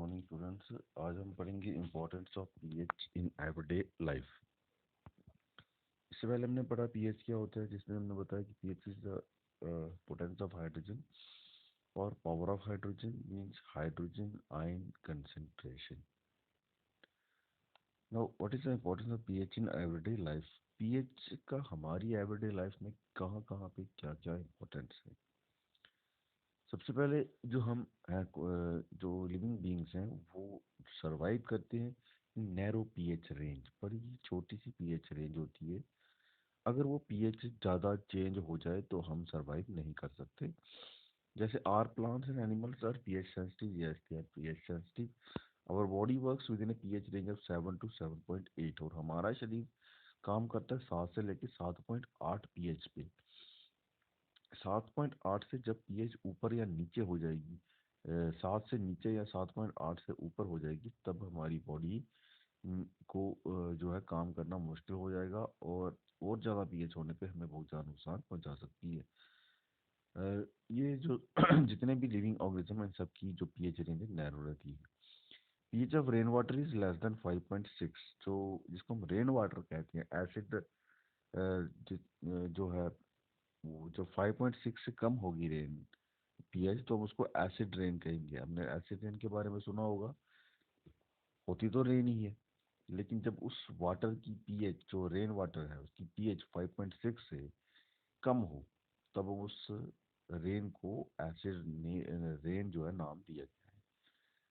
Morning students. आज हम पढ़ेंगे importance of pH in everyday life. इससे पहले हमने पढ़ा पीएच क्या होता है, जिसमें हमने बताया कि pH is the potence of hydrogen और power of hydrogen means hydrogen ion concentration. Now what is the importance of pH in everyday life. PH का हमारी एवरीडे लाइफ में कहाँ कहाँ पे क्या क्या इम्पोर्टेंस है। सबसे पहले जो हम हैं जो लिविंग बीइंग्स हैं वो सरवाइव करते हैं नैरो पीएच रेंज। बड़ी छोटी सी पीएच रेंज होती है। अगर वो पीएच ज़्यादा चेंज हो जाए तो हम सरवाइव नहीं कर सकते। जैसे our plants and animals are pH sensitive, yes they are pH sensitive. Our body works within a pH range of 7 to 7.8 और हमारा शरीर काम करता है 7 से लेकर 7.8 पीएच पे। 7.8 से जब पीएच ऊपर या नीचे हो जाएगी, 7 से नीचे या 7.8 से ऊपर हो जाएगी, तब हमारी बॉडी को जो है काम करना मुश्किल हो जाएगा और ज़्यादा पीएच होने पे हमें बहुत ज़्यादा नुकसान पहुंचा सकती है। ये जो जितने भी लिविंग ऑर्गेनिज्म हैं सबकी जो पीएच रेंज नैरो रहती है। PH of rain water is less than 5.6, जो जिसको हम रेन वाटर कहते हैं। एसिड जो है वो जो 5.6 से कम होगी रेन पीएच, तो हम उसको एसिड रेन कहेंगे। हमने एसिड रेन के बारे में सुना होगा। होती तो रेन ही है, लेकिन जब उस वाटर की पीएच जो रेन वाटर है उसकी पीएच 5.6 से कम हो तब उस रेन को एसिड रेन जो है नाम दिया गया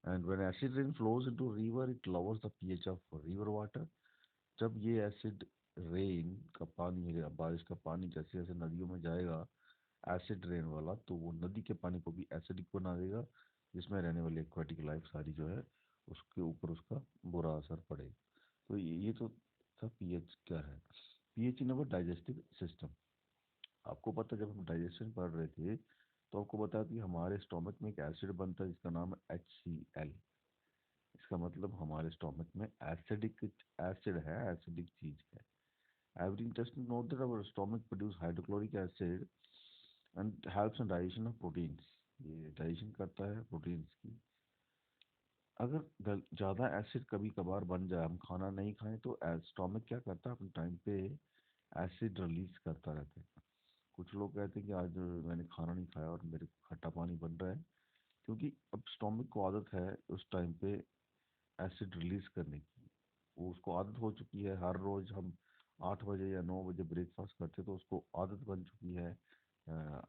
है। And when acid rain flows into river it lowers the pH of river water. जब ये एसिड रेन का पानी है, बारिश का पानी जैसे जैसे नदियों में जाएगा एसिड रेन वाला, तो वो नदी के पानी को भी एसिडिक बना देगा, जिसमें रहने वाली एक्वाटिक लाइफ सारी जो है उसके ऊपर उसका बुरा असर पड़ेगा। तो ये तो था पीएच क्या है। पीएच इन अवर डाइजेस्टिव सिस्टम। आपको पता है जब हम डाइजेशन पढ़ रहे थे तो आपको बताया कि हमारे स्टोमक में एक एसिड बनता है जिसका नाम है HCl। इसका मतलब हमारे स्टोमक में एसिडिक एसिड है, एसिडिक चीज है। Every intestine note that our stomach produce hydrochloric acid and helps in digestion of proteins। ये डाइजेशन करता है प्रोटीन्स की। अगर ज़्यादा एसिड कभी कभार बन जाए, हम खाना नहीं खाएं, तो स्टोमक क्या करता है अपने टाइम पे एसिड रिलीज करता रहता है। कुछ लोग कहते हैं कि आज मैंने खाना नहीं खाया और मेरे को खट्टा पानी बन रहा है, क्योंकि अब स्टोमक को आदत है उस टाइम पे एसिड रिलीज करने की। वो उसको आदत हो चुकी है। हर रोज हम 8 बजे या 9 बजे ब्रेकफास्ट करते तो उसको आदत बन चुकी है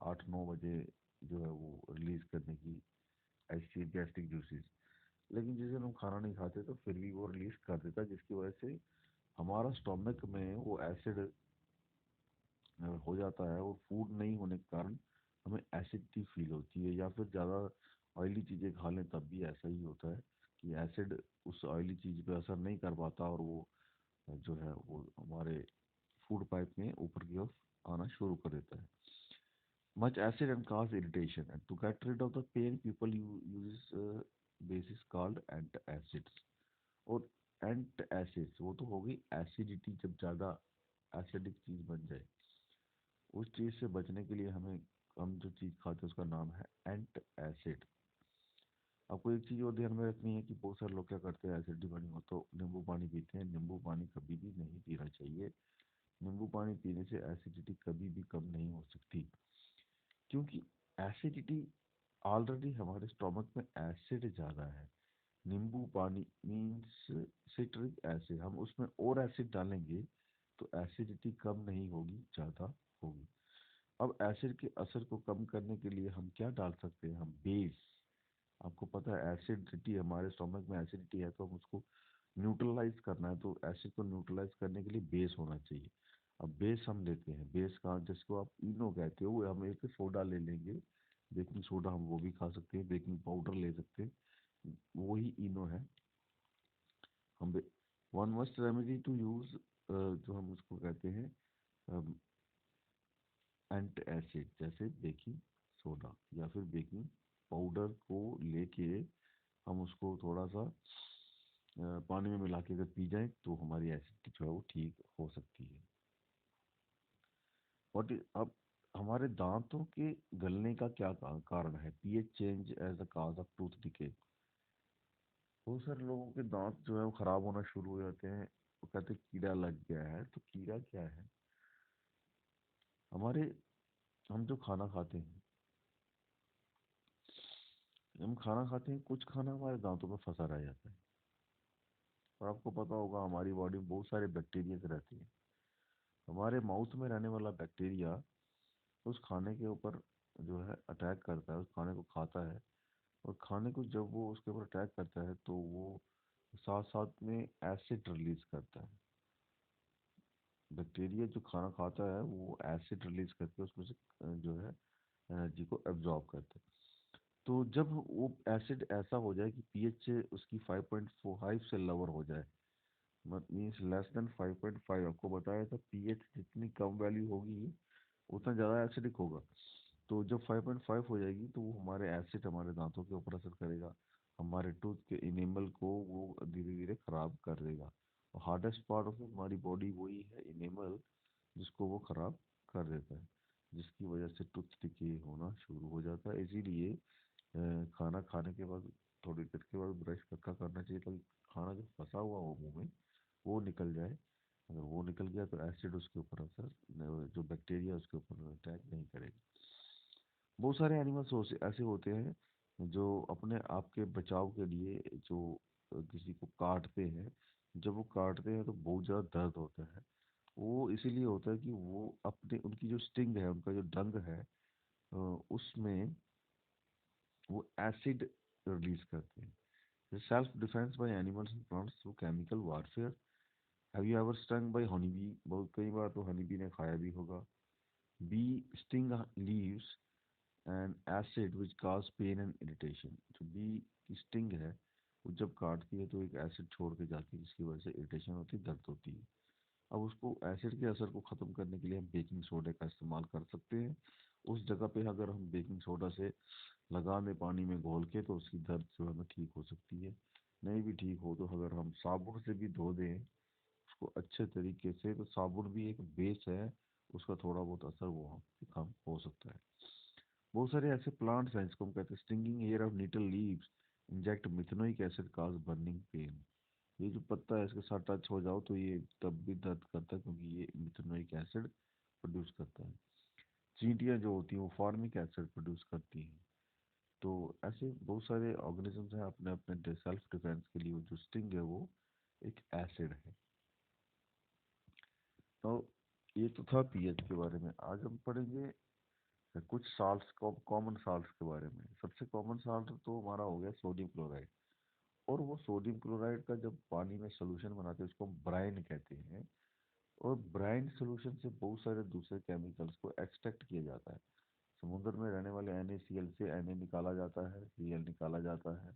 8-9 बजे जो है वो रिलीज करने की ऐसी गैस्ट्रिक जूसेस। लेकिन जिस दिन हम खाना नहीं खाते तो फिर भी वो रिलीज कर देता है, जिसकी वजह से हमारा स्टोमक में वो एसिड हो जाता है और फूड नहीं होने के कारण हमें एसिडिटी फील होती है। या फिर ज़्यादा ऑयली चीज़ें खा लें तब भी ऐसा ही होता है कि एसिड उस ऑयली चीज़ पे असर नहीं कर पाता और वो जो है वो हमारे फूड पाइप में ऊपर की ओर आना शुरू कर देता है। Much acid and cause irritation and to get rid of the pain people use basis called antacids। और एंटासिड्स वो तो हो गई एसिडिटी, जब ज़्यादा एसिडिक चीज़ बन जाए उस चीज़ से बचने के लिए हमें हम जो चीज़ खाते हैं उसका नाम है एंटासिड। आपको एक चीज़ और ध्यान में रखनी है कि बहुत सारे लोग क्या करते हैं एसिडिटी बनी हो तो नींबू पानी पीते हैं। नींबू पानी कभी भी नहीं पीना चाहिए। नींबू पानी पीने से एसिडिटी कभी भी कम नहीं हो सकती, क्योंकि एसिडिटी ऑलरेडी हमारे स्टोमक में एसिड ज़्यादा है। नींबू पानी मीन्स सिट्रिक एसिड, हम उसमें और एसिड डालेंगे तो एसिडिटी कम नहीं होगी, ज़्यादा होगी। अब एसिड के असर को कम करने के लिए हम क्या डाल सकते हैं, हम बेस। आपको पता है एसिडिटी हमारे स्टोमक में एसिडिटी है तो हम उसको न्यूट्रलाइज करना है, तो एसिड को न्यूट्रलाइज करने के लिए बेस होना चाहिए। अब बेस हम लेते हैं, बेस कहाँ, जिसको आप इनो कहते हो, हम एक सोडा ले लेंगे। बेकिंग सोडा हम वो भी खा सकते हैं, बेकिंग पाउडर ले सकते हैं, वही इनो है। हम one must remedy to use जो हम उसको कहते हैं एंटी एसिड, जैसे बेकिंग सोडा या फिर बेकिंग पाउडर को लेके हम उसको थोड़ा सा पानी में मिला के अगर पी जाए तो हमारी एसिडिटी जो है वो ठीक हो सकती है। और अब हमारे दांतों के गलने का क्या कारण है, pH change as a cause of tooth decay. बहुत सारे लोगों के दांत जो है वो खराब होना शुरू हो जाते हैं। वो कहते हैं कीड़ा लग गया है, तो कीड़ा क्या है? हमारे हम जो खाना खाते हैं, हम खाना खाते हैं, कुछ खाना हमारे दांतों में फंसा रह जाता है। और आपको पता होगा हमारी बॉडी में बहुत सारे बैक्टीरिया रहती है। हमारे माउथ में रहने वाला बैक्टीरिया उस खाने के ऊपर जो है अटैक करता है, उस खाने को खाता है। और खाने को जब वो उसके ऊपर अटैक करता है तो वो साथ साथ में एसिड रिलीज करता है। बैक्टीरिया जो खाना खाता है वो एसिड रिलीज करके उसमें से जो है एनर्जी को एब्जॉर्ब करता है। तो जब वो एसिड ऐसा हो जाए कि पीएच उसकी 5.5 से लोअर हो जाए, मीन्स लेस देन 5.5, आपको बताया था पीएच जितनी कम वैल्यू होगी उतना ज़्यादा एसिडिक होगा। तो जब 5.5 हो जाएगी तो वो हमारे एसिड हमारे दांतों के ऊपर असर करेगा, हमारे टूथ के इनेमल को वो धीरे धीरे खराब कर देगा। और हार्डेस्ट पार्ट ऑफ हमारी बॉडी वही है इनेमल, जिसको वो खराब कर देता है, जिसकी वजह से टूथ डिके होना शुरू हो जाता है। इसीलिए खाना खाने के बाद थोड़ी देर के बाद ब्रश पक्का करना चाहिए, ताकि खाना जो फंसा हुआ हो मुंह में वो निकल जाए। अगर वो निकल गया तो एसिड उसके ऊपर असर जो बैक्टीरिया उसके ऊपर अटैक नहीं करेगा। बहुत सारे एनिमल्स ऐसे होते हैं जो अपने आप के बचाव के लिए जो किसी को काटते हैं। जब वो काटते हैं तो बहुत ज़्यादा दर्द होता है। वो इसीलिए होता है कि वो अपने उनकी जो स्टिंग है, उनका जो डंग है, उसमें वो एसिड रिलीज करते हैं। Self defence by animals and plants through chemical warfare. Have you ever stung by honey bee? बहुत कई बार तो हनी बी ने खाया भी होगा। Bee sting leaves and acid which cause pain and irritation. जो बी की स्टिंग है वो जब काटती है तो एक एसिड छोड़ के जाती है, जिसकी वजह से इरिटेशन होती है, दर्द होती है। अब उसको एसिड के असर को ख़त्म करने के लिए हम बेकिंग सोडा का इस्तेमाल कर सकते हैं। उस जगह पे अगर हम बेकिंग सोडा से लगा दें पानी में घोल के तो उसकी दर्द जो है ना ठीक हो सकती है। नहीं भी ठीक हो तो अगर हम साबुन से भी धो दें उसको अच्छे तरीके से, तो साबुन भी एक बेस है, उसका थोड़ा बहुत असर वो कम हो सकता है। बहुत सारे ऐसे प्लांट्स हैं जिसको हम कहते हैं stinging hair of nettle leaves inject methanoic acid cause burning pain. ये जो पत्ता है इसके साथ टच हो जाओ तो ये तब भी दर्द करता है, क्योंकि ये मिथेनोइक एसिड प्रोड्यूस करता है। चींटियाँ जो होती हैं वो फार्मिक एसिड प्रोड्यूस करती हैं। तो ऐसे बहुत सारे ऑर्गेनिजम्स हैं अपने अपने सेल्फ डिफेंस के लिए, जो स्टिंग है वो एक एसिड है। तो ये तो था पीएच के बारे में। आज हम पढ़ेंगे कुछ साल्ट्स को, कॉमन साल्ट्स के बारे में। सबसे कॉमन साल्ट तो हमारा हो गया सोडियम क्लोराइड। और वो सोडियम क्लोराइड का जब पानी में सोल्यूशन बनाते हैं उसको हम ब्राइन कहते हैं। और ब्राइन सोल्यूशन से बहुत सारे दूसरे केमिकल्स को एक्सट्रैक्ट किया जाता है। समुद्र में रहने वाले NaCl से Na निकाला जाता है, Cl निकाला जाता है,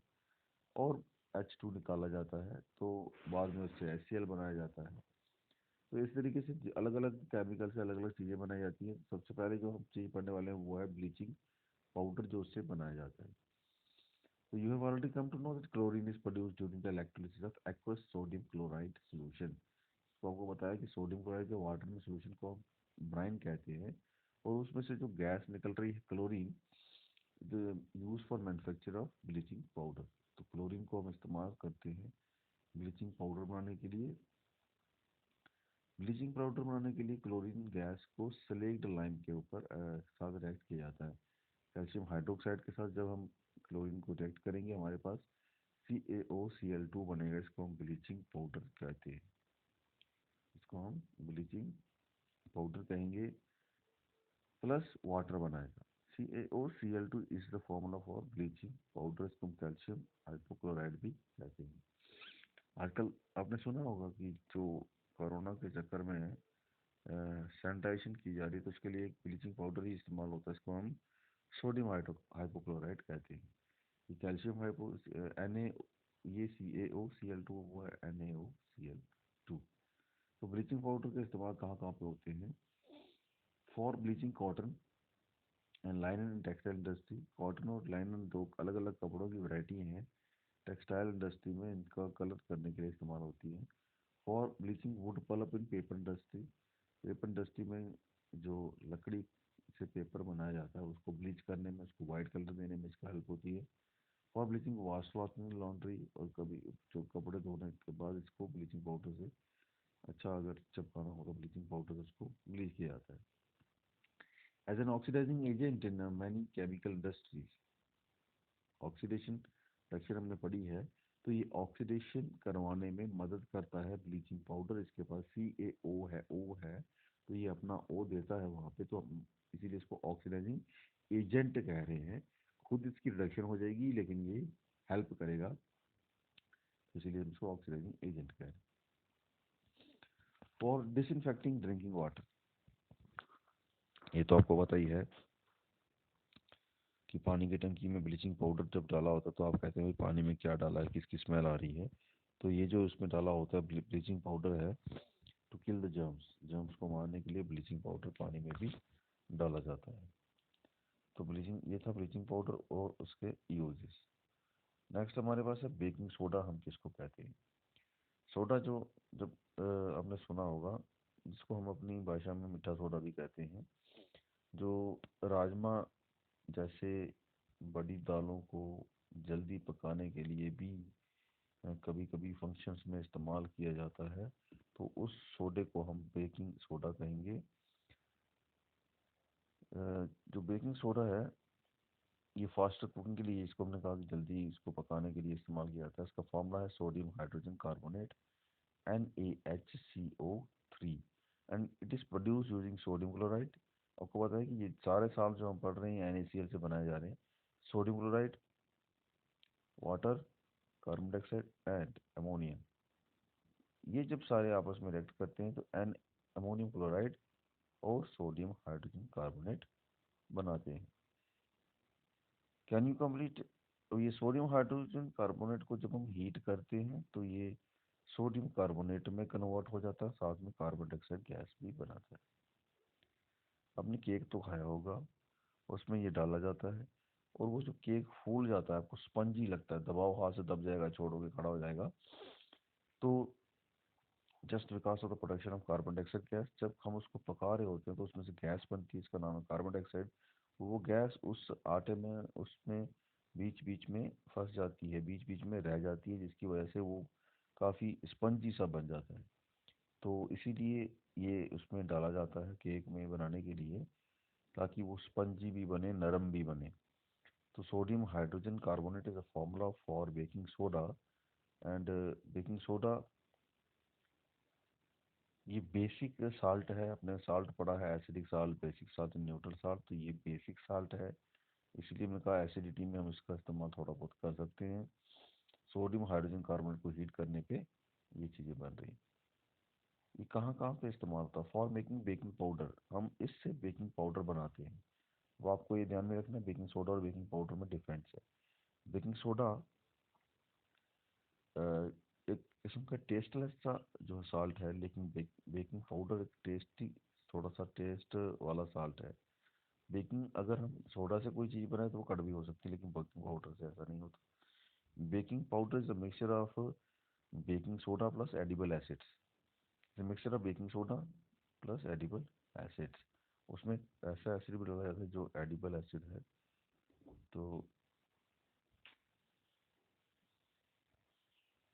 और H2 निकाला जाता है, तो बाद में उससे HCl बनाया जाता है। तो इस तरीके से अलग अलग केमिकल से अलग अलग चीज़ें बनाई जाती हैं। सबसे पहले जो हम चीज़ पढ़ने वाले हैं वो है ब्लीचिंग पाउडर, जो उससे बनाया जाता है। तो you have already come to know that chlorine is produced during the electrolysis of aqueous sodium chloride solution. तो आपको बताया कि सोडियम क्लोराइड के वाटर में सॉल्यूशन को हम ब्राइन कहते हैं। और उसमें से जो गैस निकल रही है क्लोरीन, जो use for manufacture of bleaching powder. तो क्लोरीन को हम इस्तेमाल करते हैं ब्लीचिंग पाउडर बनाने के लिए। ब्लीचिंग पाउडर बनाने के लिए क्लोरीन गैस को स्लेक्ड लाइम के ऊपर साथ रिएक्ट किया जाता है। कैल्शियम हाइड्रोक्साइड के साथ जब हम क्लोरीन को रिएक्ट करेंगे हमारे पास CaOCl2 बनेगा। इसको हम ब्लीचिंग पाउडर कहते हैं। इसको हम ब्लीचिंग पाउडर कहेंगे, प्लस वाटर बनाएगा। CaOCl2 is the formula for bleaching powder. इसको हम कैल्शियम हाइपोक्लोराइड भी कहते हैं। आजकल आपने सुना होगा कि जो कोरोना के चक्कर में सैनिटाइजेशन की जा रही है तो उसके लिए एक ब्लीचिंग पाउडर ही इस्तेमाल होता है। इसको हम सोडियम हाइपोक्लोराइड कहते हैं। ये कैल्शियम हाइपो Na, ये CaOCl2, वो है NaOCl2। तो ब्लीचिंग पाउडर का इस्तेमाल कहाँ कहाँ पे होते हैं? For bleaching cotton and लाइनन and textile industry. Cotton और लाइनन दो अलग अलग कपड़ों की वैरायटी हैं। टेक्सटाइल इंडस्ट्री में इनका कलर करने के लिए इस्तेमाल होती है। For bleaching wood pulp in paper industry. Paper industry में जो लकड़ी से पेपर बनाया जाता है उसको ब्लीच करने में, उसको वाइट कलर देने में इसका हेल्प होती है। For bleaching wash washing laundry, और कभी जो कपड़े धोने के बाद इसको ब्लीचिंग पाउडर से अच्छा अगर चिपकाना होगा ब्लीचिंग पाउडर से उसको ब्लीच किया जाता है। As an oxidising agent in many chemical industries, oxidation reaction हमने पढ़ी है, तो ये ऑक्सीडेशन करवाने में मदद करता है ब्लीचिंग पाउडर। इसके पास CaO है, O है, तो ये अपना O देता है वहाँ पे, तो हम इसीलिए इसको ऑक्सीडाइजिंग एजेंट कह रहे हैं। खुद इसकी रिडक्शन हो जाएगी लेकिन ये हेल्प करेगा, तो इसीलिए हम इसको ऑक्सीडाइजिंग एजेंट कह रहे हैं। फॉर डिसइंफेक्टिंग ड्रिंकिंग वाटर, ये तो आपको पता ही है कि पानी की टंकी में ब्लीचिंग पाउडर जब डाला होता है तो आप कहते हैं भाई पानी में क्या डाला है, किसकी स्मेल आ रही है। तो ये जो इसमें डाला होता है ब्लीचिंग पाउडर है, to kill the germs, germs को मारने के लिए ब्लीचिंग पाउडर पानी में भी डाला जाता है। तो ब्लीचिंग, ये था ब्लीचिंग पाउडर और उसके यूजेस। नेक्स्ट हमारे पास है बेकिंग सोडा, हम किसको कहते हैं। सोडा जो, जब आपने सुना होगा, जिसको हम अपनी भाषा में मीठा सोडा भी कहते हैं, जो राजमा जैसे बड़ी दालों को जल्दी पकाने के लिए भी कभी कभी फंक्शंस में इस्तेमाल किया जाता है, तो उस सोडे को हम बेकिंग सोडा कहेंगे। जो बेकिंग सोडा है, ये फास्टर कुकिंग के लिए, इसको हमने कहा कि जल्दी इसको पकाने के लिए इस्तेमाल किया जाता है। इसका फॉर्मूला है sodium hydrogen carbonate, NaHCO3, and it is produce using sodium chloride. आपको पता है कि ये सारे साल जो हम पढ़ रहे हैं NaCl से बनाए जा रहे हैं। Sodium chloride, water, carbon dioxide and ammonia, ये जब सारे आपस में रिएक्ट करते हैं तो एन अमोनियम क्लोराइड और सोडियम हाइड्रोजन कार्बोनेट बनाते हैं। Can you complete. तो ये सोडियम हाइड्रोजन कार्बोनेट को जब हम हीट करते हैं तो ये सोडियम कार्बोनेट में कन्वर्ट हो जाता है, साथ में कार्बन डाइऑक्साइड गैस भी बनाता है। आपने केक तो खाया होगा, उसमें ये डाला जाता है, और वो जो केक फूल जाता है, आपको स्पंजी लगता है, दबाओ हाथ से दब जाएगा, छोड़ोगे खड़ा हो जाएगा, तो just because of the production of carbon dioxide gas. जब हम उसको पका रहे होते हैं तो उसमें से गैस बनती है, इसका नाम है कार्बन डाइऑक्साइड। वो गैस उस आटे में, उसमें बीच बीच में फंस जाती है, बीच बीच में रह जाती है, जिसकी वजह से वो काफ़ी स्पंजी सा बन जाता है। तो इसीलिए ये उसमें डाला जाता है केक में बनाने के लिए, ताकि वो स्पंजी भी बने, नरम भी बने। तो sodium hydrogen carbonate is a formula for baking soda, and baking soda ये बेसिक साल्ट है। अपने साल्ट पढ़ा है, acidic salt, basic salt, neutral salt, तो ये बेसिक साल्ट है, इसलिए मैंने कहा एसिडिटी में हम इसका इस्तेमाल थोड़ा बहुत कर सकते हैं। सोडियम हाइड्रोजन कार्बोनेट को हीट करने पे ये चीज़ें बन रही। ये कहाँ कहाँ पे इस्तेमाल होता है। फॉर मेकिंग बेकिंग पाउडर, हम इससे बेकिंग पाउडर बनाते हैं। वो आपको ये ध्यान में रखना है, बेकिंग सोडा और बेकिंग पाउडर में डिफरेंस है। बेकिंग सोडा एक किस्म का टेस्टलेस सा जो साल्ट है, लेकिन बेकिंग पाउडर एक टेस्टी, थोड़ा सा टेस्ट वाला साल्ट है। बेकिंग, अगर हम सोडा से कोई चीज़ बनाए तो वो कड़वी हो सकती है, लेकिन बेकिंग पाउडर से ऐसा नहीं होता। Baking powder is a mixture of baking soda plus edible acids, mixture of baking soda plus edible acids. उसमें ऐसा एसिड भी डाला जाता है जो एडिबल एसिड है। तो